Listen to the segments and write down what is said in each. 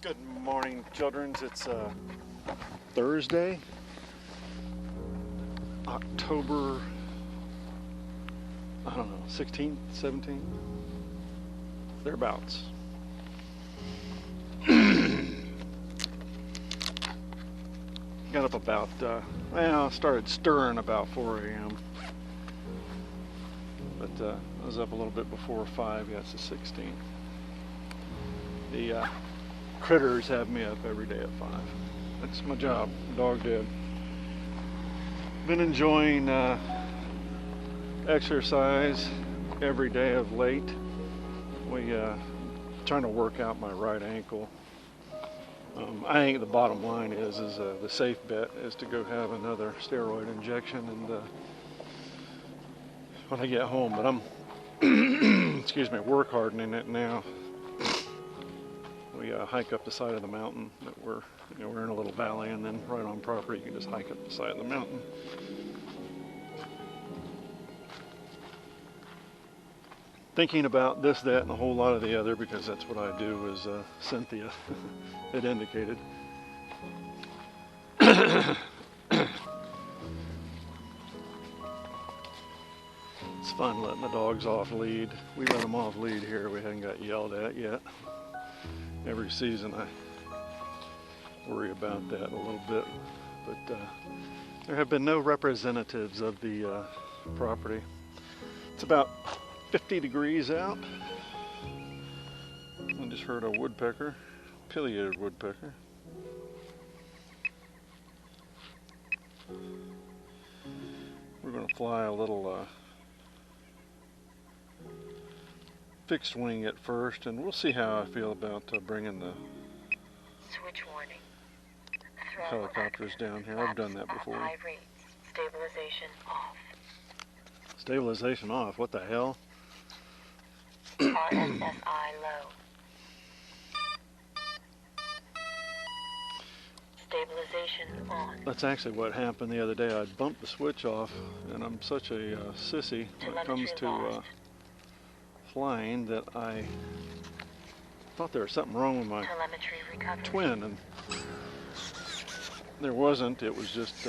Good morning, childrens. It's Thursday, October, I don't know, 16th, 17th, thereabouts. Got up about, well, started stirring about 4 a.m. But I was up a little bit before 5. Yeah, it's the 16th. The critters have me up every day at 5. That's my job. Dog dead. Been enjoying exercise every day of late. We trying to work out my right ankle. I think the bottom line is the safe bet is to go have another steroid injection and when I get home. But I'm excuse me, work hardening it now. We hike up the side of the mountain that we're in a little valley, and then right on property you can just hike up the side of the mountain. Thinking about this, that, and a whole lot of the other, because that's what I do, as Cynthia had indicated. It's fun letting the dogs off lead. We let them off lead here. We haven't got yelled at yet. Every season I worry about that a little bit, but there have been no representatives of the property. It's about 50 degrees out. I just heard a woodpecker, pileated woodpecker. We're going to fly a little fixed wing at first, and we'll see how I feel about bringing the switch warning. Helicopters down here. I've done that before. High rates. Stabilization off. Stabilization off? What the hell? RSSI low. Stabilization on. That's actually what happened the other day. I bumped the switch off, and I'm such a sissy when it comes to flying that I thought there was something wrong with my twin, and there wasn't. It was just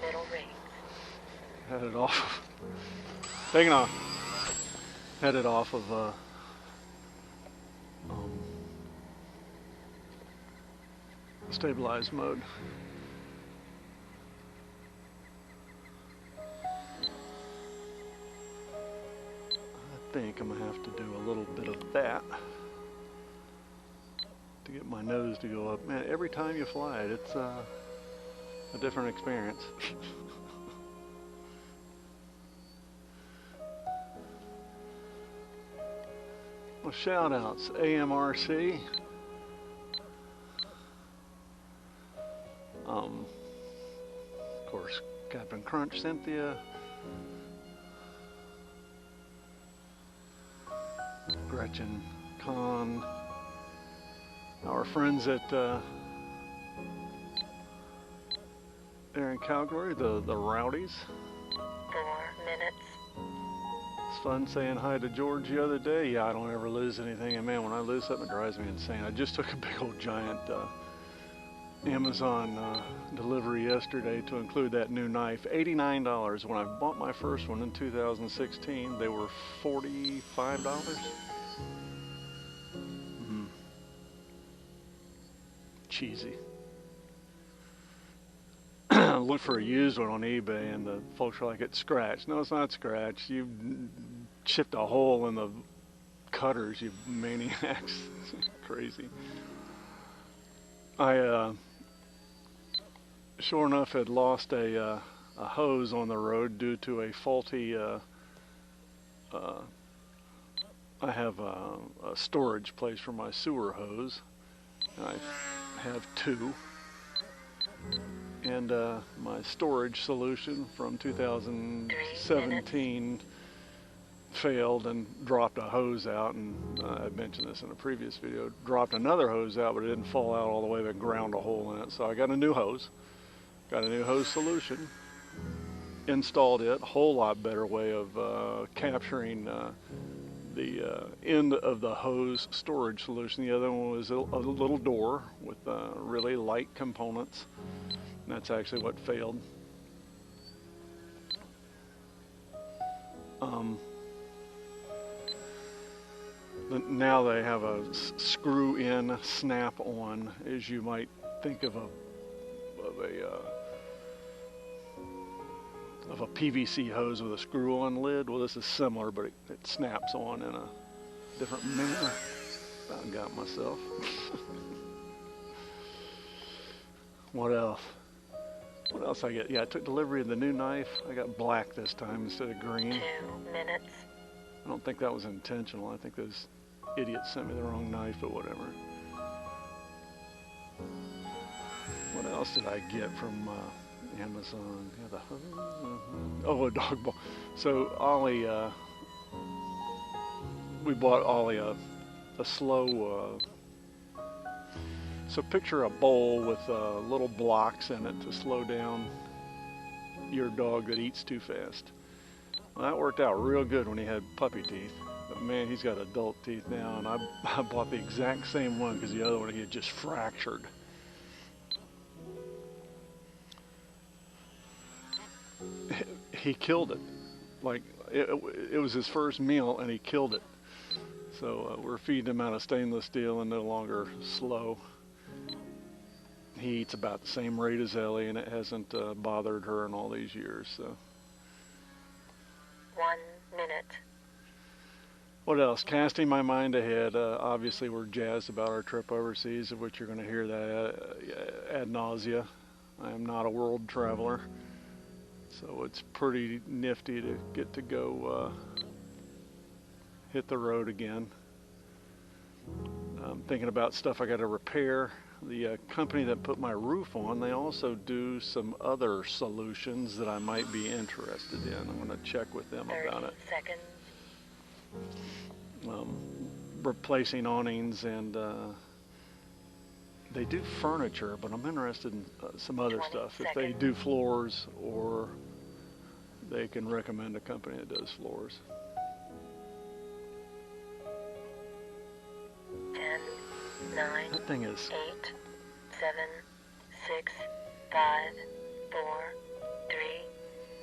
middle rate. had it off, taking off, had it off of stabilized mode. I think I'm gonna have to do a little bit of that to get my nose to go up. Man, every time you fly it, it's a different experience. Well, shout outs, AMRC. Of course, Captain Crunch, Cynthia, Gretchen, Con, our friends at there in Calgary, the Rowdies. 4 minutes. It's fun saying hi to George the other day. Yeah, I don't ever lose anything, and man, when I lose something, it drives me insane. I just took a big old giant Amazon delivery yesterday to include that new knife. $89. When I bought my first one in 2016, they were $45. Cheesy. Look for a used one on eBay, and the folks are like, it's scratched. No, it's not scratched. You chipped a hole in the cutters, you maniacs. Crazy. I sure enough had lost a hose on the road due to a faulty I have a storage place for my sewer hose. I have 2, and my storage solution from 2017 failed and dropped a hose out, and I mentioned this in a previous video, dropped another hose out, but it didn't fall out all the way, but ground a hole in it. So I got a new hose, solution, installed it, a whole lot better way of capturing end of the hose storage solution. The other one was a little door with really light components. And that's actually what failed. Now they have a screw-in, snap-on, as you might think of a PVC hose with a screw-on lid. Well, this is similar, but it snaps on in a different manner. About got myself. What else? What else I get? Yeah, I took delivery of the new knife. I got black this time instead of green. 2 minutes. I don't think that was intentional. I think those idiots sent me the wrong knife, but whatever. What else did I get from Amazon? Yeah, the hose. Oh, a dog ball. So Ollie, we bought Ollie a slow. So picture a bowl with little blocks in it to slow down your dog that eats too fast. Well, that worked out real good when he had puppy teeth. But man, he's got adult teeth now, and I bought the exact same one because the other one he had just fractured. He killed it. Like, it was his first meal, and he killed it. So we're feeding him out of stainless steel and no longer slow. He eats about the same rate as Ellie, and it hasn't bothered her in all these years. So. 1 minute. What else? Casting my mind ahead. Obviously, we're jazzed about our trip overseas, of which you're going to hear that ad nausea. I am not a world traveler, so it's pretty nifty to get to go hit the road again. I'm thinking about stuff I got to repair. The company that put my roof on, they also do some other solutions that I might be interested in. I'm going to check with them about it. 30 seconds. Replacing awnings, and they do furniture, but I'm interested in some other 20 stuff. seconds. If they do floors, or they can recommend a company that does floors. 10, 9, That thing is 8, 7, 6, 5, 4, 3,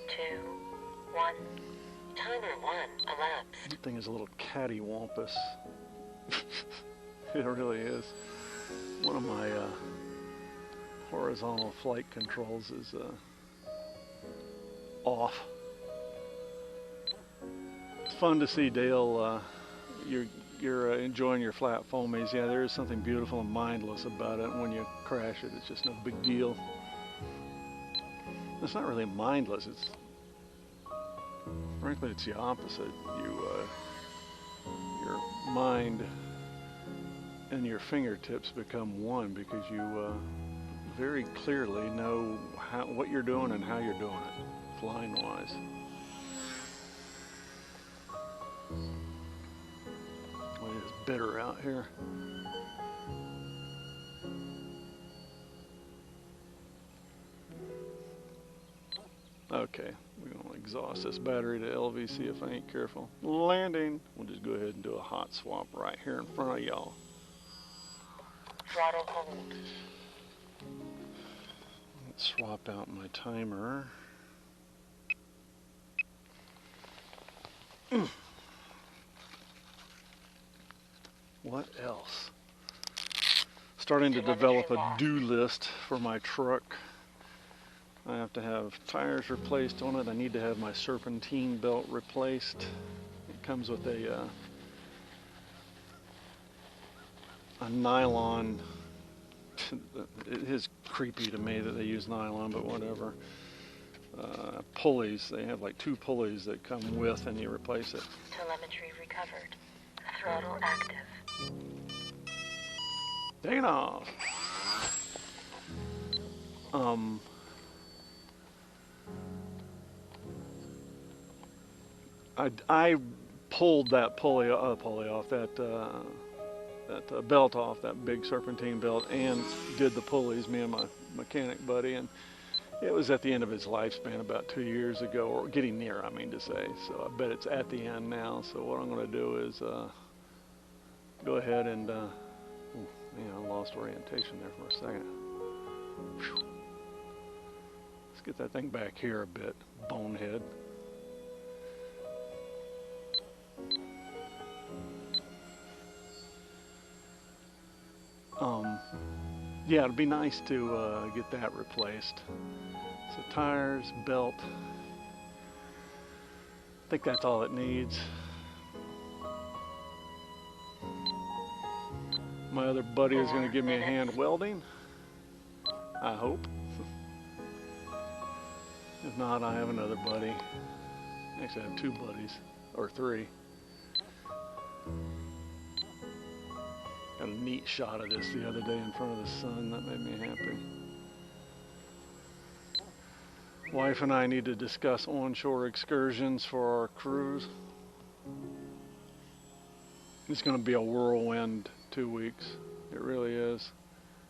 2, 1. Timer 1 elapsed. That thing is a little cattywampus. It really is. One of my horizontal flight controls is off. It's fun to see Dale. You're enjoying your flat foamies. Yeah, there is something beautiful and mindless about it. When you crash it, it's just no big deal. It's not really mindless. It's frankly, it's the opposite. Your mind and your fingertips become one because you very clearly know what you're doing and how you're doing it, flying wise. Boy, it's bitter out here. Okay, we're going to exhaust this battery to LV, see if I ain't careful. Landing. We'll just go ahead and do a hot swap right here in front of y'all. Throttle hold. Let's swap out my timer. What else? Starting to develop a do list for my truck. I have to have tires replaced on it. I need to have my serpentine belt replaced. It comes with a nylon. It is creepy to me that they use nylon, but whatever. Pulleys. They have like 2 pulleys that come with, and you replace it. Telemetry recovered. Throttle active. Taking off. I pulled that pulley off, that belt off, that big serpentine belt, and did the pulleys, me and my mechanic buddy, and It was at the end of its lifespan about 2 years ago, or getting near, I mean to say. So I bet it's at the end now. So what I'm going to do is go ahead and, ooh, man, I lost orientation there for a second. Whew. Let's get that thing back here a bit, bonehead. Yeah, it'd be nice to get that replaced. So tires, belt, I think that's all it needs. My other buddy is going to give me a hand welding, I hope. If not, I have another buddy. Actually, I have 2 buddies, or 3. Got a neat shot of this the other day in front of the sun. That made me happy. Wife and I need to discuss onshore excursions for our cruise. It's going to be a whirlwind 2 weeks. It really is.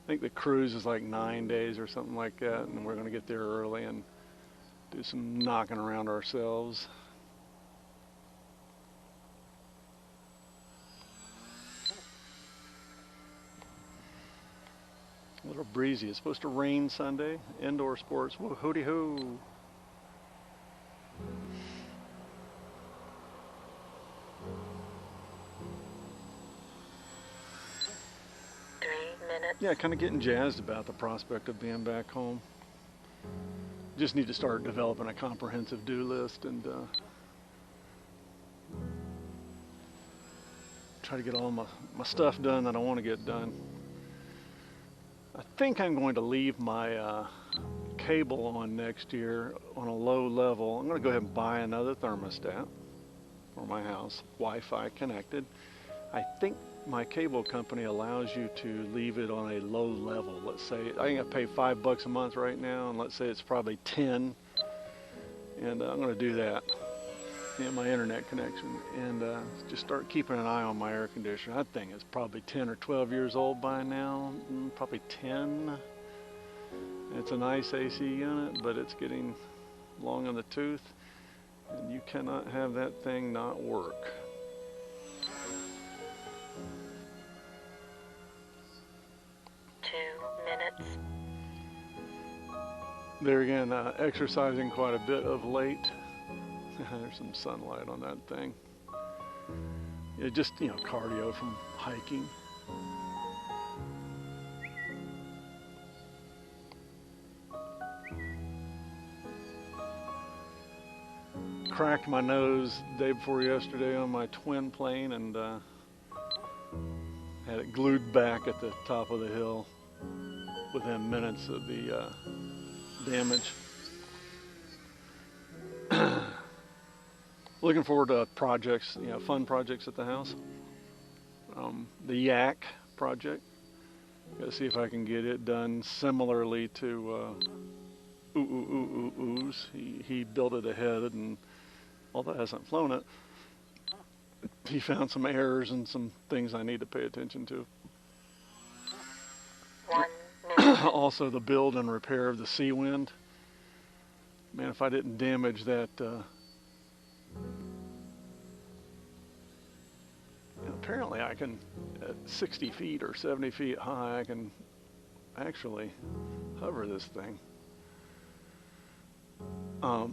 I think the cruise is like 9 days or something like that, and we're going to get there early and do some knocking around ourselves. A little breezy. It's supposed to rain Sunday. Indoor sports. Whoa, hooty hoo. Yeah, kind of getting jazzed about the prospect of being back home. Just need to start developing a comprehensive do list and try to get all my stuff done that I want to get done. I think I'm going to leave my cable on next year on a low level. I'm going to go ahead and buy another thermostat for my house, Wi-Fi connected. I think my cable company allows you to leave it on a low level. Let's say I think I pay $5 a month right now, and let's say it's probably 10, and I'm going to do that in my internet connection, and just start keeping an eye on my air conditioner. That thing is probably 10 or 12 years old by now, probably 10. It's a nice AC unit, but it's getting long in the tooth, and you cannot have that thing not work. There again, exercising quite a bit of late. There's some sunlight on that thing. Yeah, just, you know, cardio from hiking. Cracked my nose the day before yesterday on my twin plane, and had it glued back at the top of the hill within minutes of the damage. Looking forward to projects, you know, fun projects at the house. The yak project, got to see if I can get it done similarly to Ooh's. He built it ahead, and although I hasn't flown it, he found some errors and some things I need to pay attention to. 1 minute. Also, the build and repair of the Seawind. Man, if I didn't damage that, apparently I can, at 60 feet or 70 feet high, I can actually hover this thing. But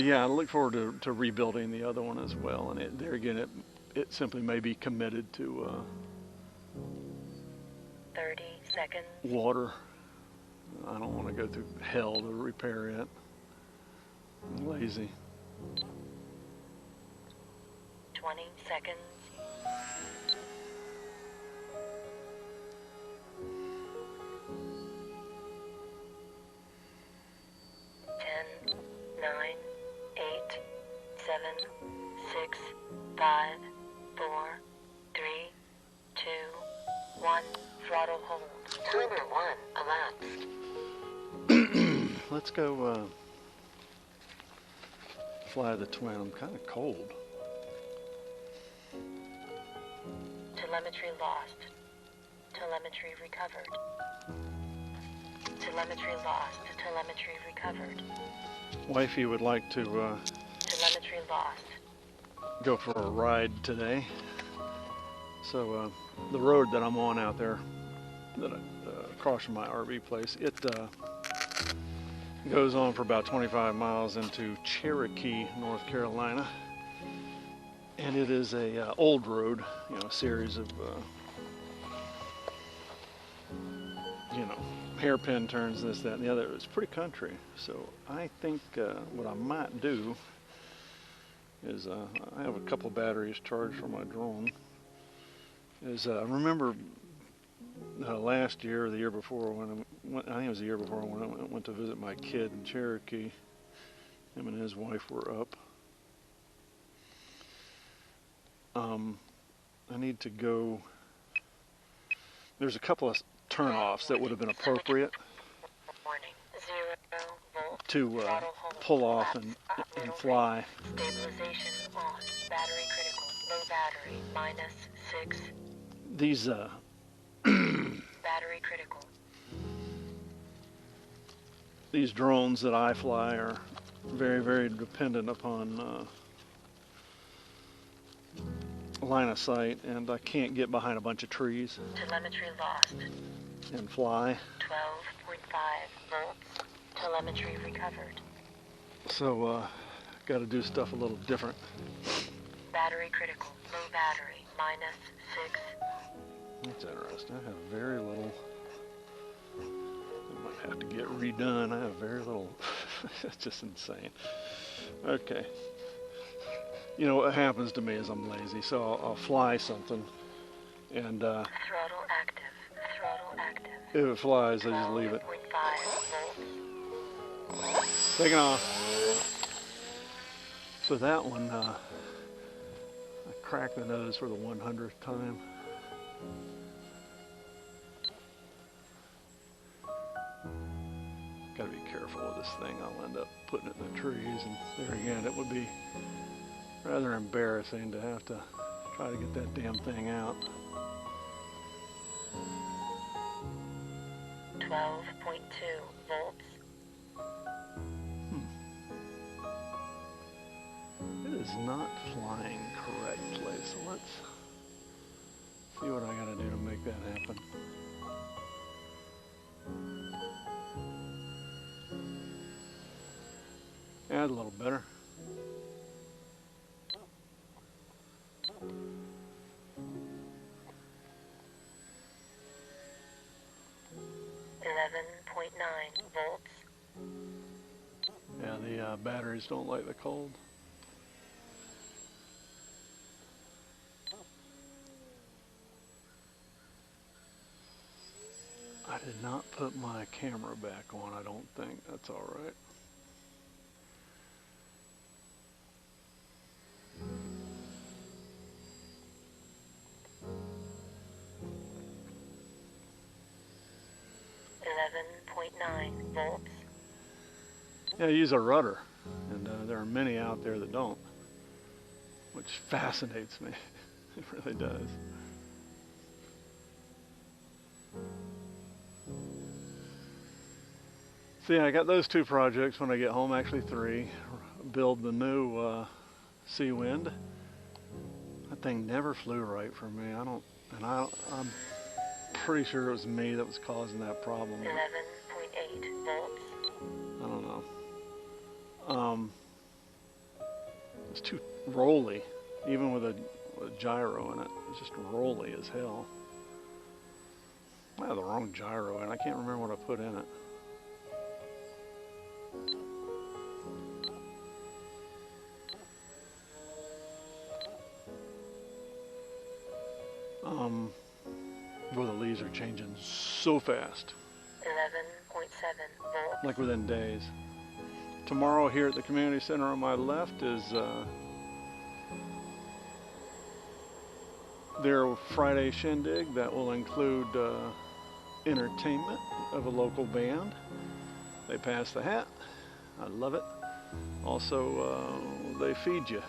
yeah, I look forward to rebuilding the other one as well. And there again, it simply may be committed to 30 seconds. water. I don't want to go through hell to repair it. I'm lazy. 20 seconds. Ten, 9, 8, 7, 6, 5, 4, 3, 2, 1. Throttle hold. Timer 1 elapsed. Let's go fly the twin. I'm kind of cold. Telemetry lost. Telemetry recovered. Telemetry lost. Telemetry recovered. Wifey would like to Telemetry lost. go for a ride today. So the road that I'm on out there, that across from my RV place, it goes on for about 25 miles into Cherokee, North Carolina, and it is a old road, you know, a series of you know, hairpin turns, this, that, and the other. It's pretty country. So I think what I might do is I have a couple batteries charged for my drone. Is remember last year or the year before when I think it was the year before when I went to visit my kid in Cherokee. Him and his wife were up. I need to go. There's a couple of turnoffs that would have been appropriate to pull off and fly. Stabilization on. Battery critical. Low battery. -6. These Battery critical. these drones that I fly are very, very dependent upon line of sight, and I can't get behind a bunch of trees Telemetry lost. and fly. 12.5 volts. Telemetry recovered. So got to do stuff a little different. Battery critical. Low battery. -6. That's interesting. I have very little. I might have to get redone. I have very little. That's just insane. Okay. You know what happens to me is I'm lazy, so I'll fly something, and Throttle active. Throttle active. if it flies, I just leave it. 12.5 volts. Taking off. So that one, I cracked the nose for the 100th time. Gotta be careful with this thing. I'll end up putting it in the trees, and there again, it would be rather embarrassing to have to try to get that damn thing out. 12.2 volts. It is not flying correctly, so let's see what I gotta do to make that happen. Add a little better. Volts. Yeah, the batteries don't like the cold. I did not put my camera back on, I don't think. That's all right. Volts. Yeah, I use a rudder, and there are many out there that don't, which fascinates me. It really does. See, I got those two projects when I get home, actually three. Build the new Sea Wind. That thing never flew right for me. I'm pretty sure it was me that was causing that problem. 11.8 volts. I don't know. It's too rolly, even with a gyro in it. It's just rolly as hell. I have the wrong gyro, and I can't remember what I put in it. Boy, the leaves are changing so fast. 11.7 volts. Like within days. Tomorrow here at the community center on my left is their Friday shindig that will include entertainment of a local band. They pass the hat. I love it. Also, they feed you.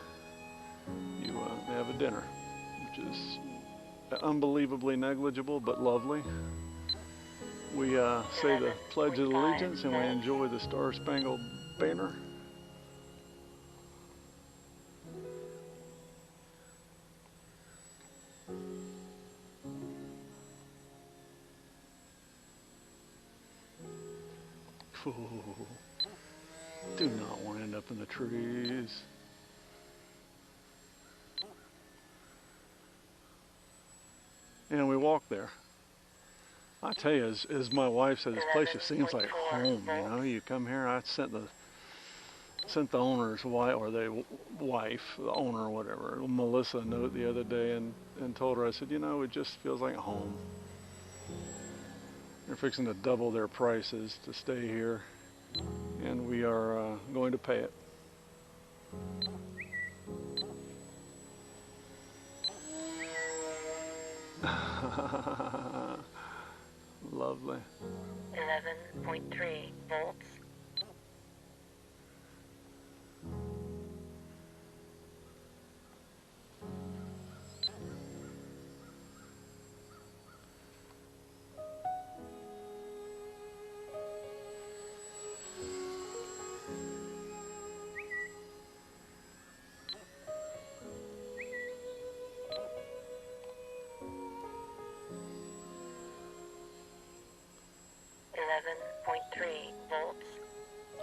They have a dinner, which is unbelievably negligible but lovely. we say the Pledge of Allegiance and we enjoy the Star Spangled Banner. Ooh, do not want to end up in the trees. And we walk there. I tell you, as my wife said, this place just seems like home. You know, you come here. I sent the owner's wife, or the wife, the owner, or whatever, Melissa, a note the other day, and told her, I said, you know, it just feels like home. They're fixing to double their prices to stay here, and we are going to pay it. Lovely. 11.3 volts.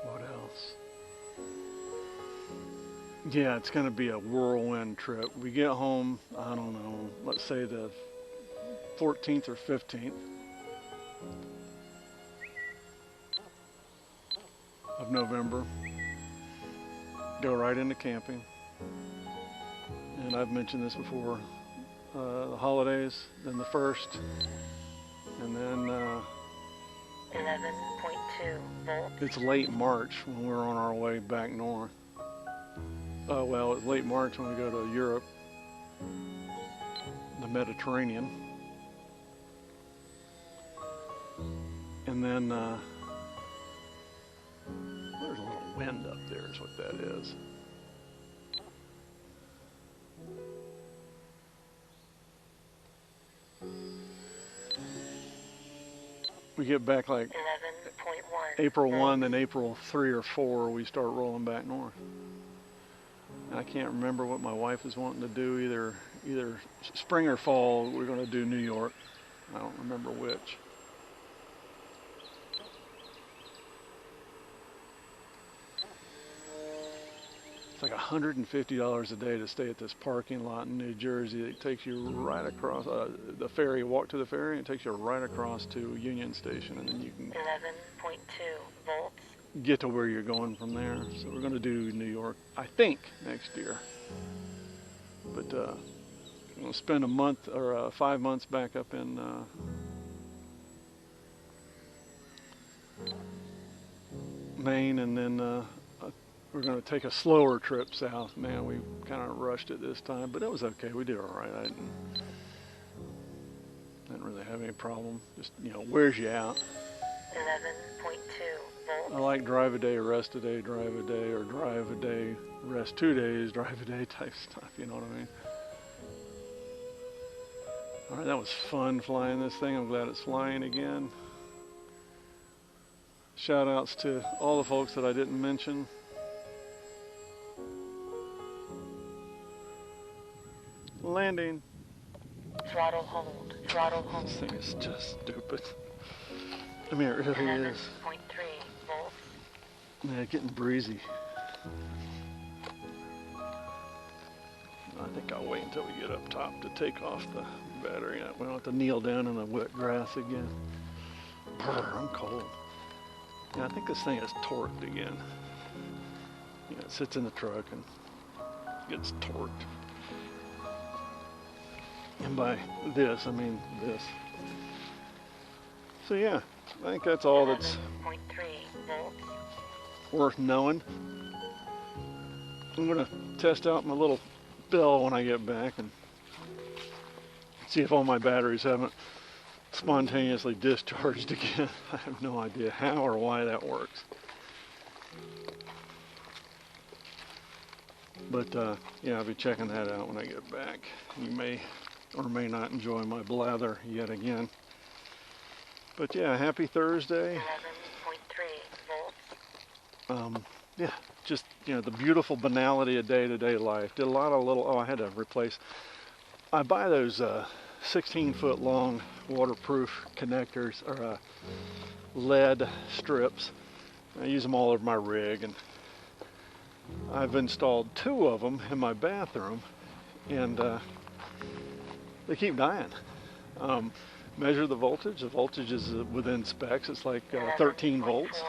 What else? Yeah, it's going to be a whirlwind trip. We get home, I don't know, let's say the 14th or 15th of November. Go right into camping. And I've mentioned this before, the holidays, then the 1st, and then 11.2 volts. it's late March when we're on our way back north. Well, it's late March when we go to Europe, the Mediterranean. And then there's a little wind up there is what that is. We get back like 11.1 April 1, then April 3 or 4, we start rolling back north. And I can't remember what my wife is wanting to do, either spring or fall. We're going to do New York. I don't remember which. It's like $150 a day to stay at this parking lot in New Jersey. It takes you right across the ferry. Walk to the ferry, and it takes you right across to Union Station, and then you can 11.2 volts. get to where you're going from there. So we're going to do New York, I think, next year. But I'm going to spend a month or 5 months back up in Maine, and then we're going to take a slower trip south. Man, we kind of rushed it this time, but it was okay. We did all right. I didn't really have any problem. Just, you know, wears you out. 11.2 volts. I like drive a day, rest a day, drive a day, or drive a day, rest 2 days, drive a day type stuff, you know what I mean? All right, that was fun flying this thing. I'm glad it's flying again. Shout outs to all the folks that I didn't mention. Landing. Throttle hold. Throttle hold. This thing is just stupid. I mean, it really is. 11.3 volts. Yeah, it's getting breezy. I think I'll wait until we get up top to take off the battery. We don't have to kneel down in the wet grass again. Brr, I'm cold. Yeah, I think this thing is torqued again. Yeah, it sits in the truck and gets torqued. And by this, I mean this. So yeah, I think that's all that's 11.3 volts. worth knowing. I'm gonna test out my little bell when I get back and see if all my batteries haven't spontaneously discharged again. I have no idea how or why that works. But yeah, I'll be checking that out when I get back. You may or may not enjoy my blather yet again. But yeah, happy Thursday. 11.3 volts. Yeah, just, you know, the beautiful banality of day-to-day life. Did a lot of little, oh, I had to replace, I buy those 16-foot long waterproof connectors, or lead strips. I use them all over my rig, and I've installed 2 of them in my bathroom, and they keep dying. Measure the voltage. The voltage is within specs. It's like 13 volts.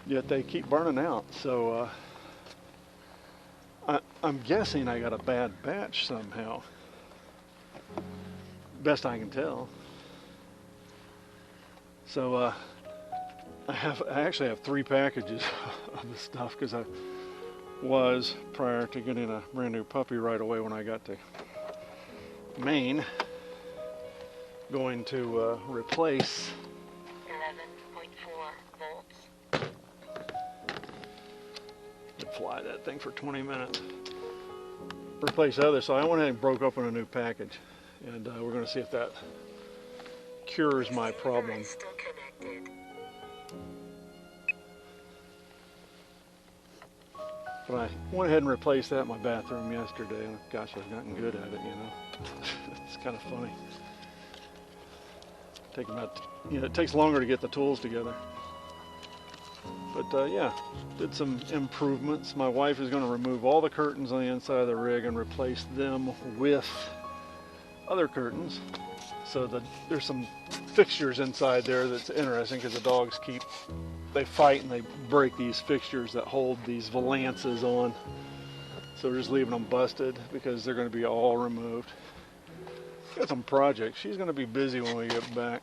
Yet they keep burning out. So I'm guessing I got a bad batch somehow. Best I can tell. So I actually have 3 packages of the stuff, because I was, prior to getting a brand new puppy right away when I got to Maine, going to replace 11.4 volts. fly that thing for 20 minutes. Replace others. So I went ahead and broke open a new package, and we're going to see if that cures my problem. Still connected. But I went ahead and replaced that in my bathroom yesterday, and gosh, I've gotten good at it, you know. It's kind of funny. It takes longer to get the tools together. But yeah, did some improvements. My wife is going to remove all the curtains on the inside of the rig and replace them with other curtains. So that there's some fixtures inside there that's interesting, because the dogs they fight and they break these fixtures that hold these valances on. So we're just leaving them busted because they're going to be all removed. Got some projects. She's going to be busy when we get back.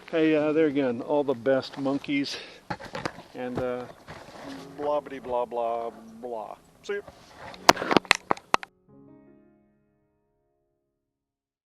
Hey, there again, all the best monkeys, and blah bitty blah blah blah. See you.